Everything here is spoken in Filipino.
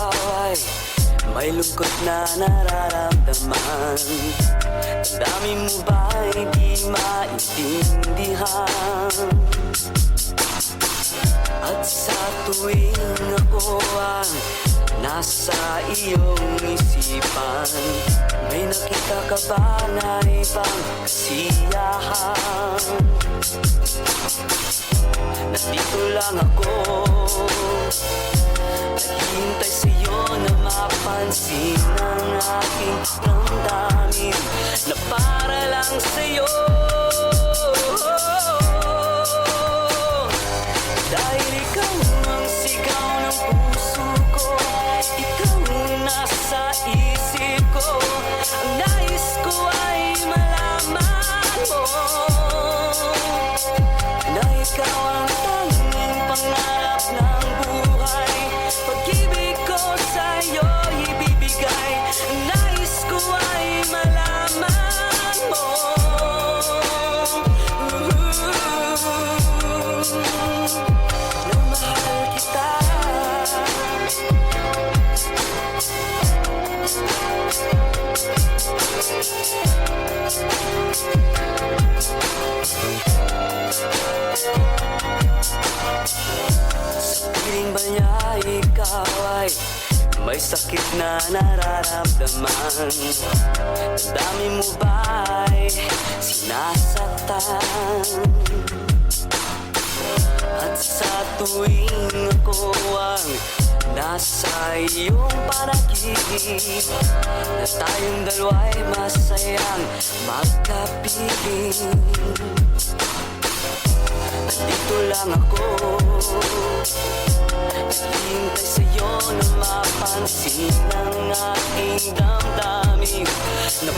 ikaw ay may lungkot na nararamdaman. Damdamin mo ba hindi maintindihan? At sa tuwing ako ang nasa iyong isipan, may nakita ka ba na ibang kasiyahan? Nandito lang ako, naghihintay sa'yo na mapansin ang aking damdamin na para lang sa'yo. Dahil ikaw ang sigaw ng puso ko, ikaw ang nasa isip ko. Ang nais ko ay malaman mo na ikaw ang tanging pangarap ng buhay. Pag-ibig ko sa'yo ibibigay. Ang nais ko ay malaman mo na mahal kita. Sa piling ba niya ikaw ay may sakit na nararamdaman? Dami mo ba'y sinasaktan? At sa tuwing ako ang nasa iyong panaginip, na tayong dalawa'y masayang magkapiling. Nandito lang ako, naghihintay sa'yo na mapansin ang aking damdamin na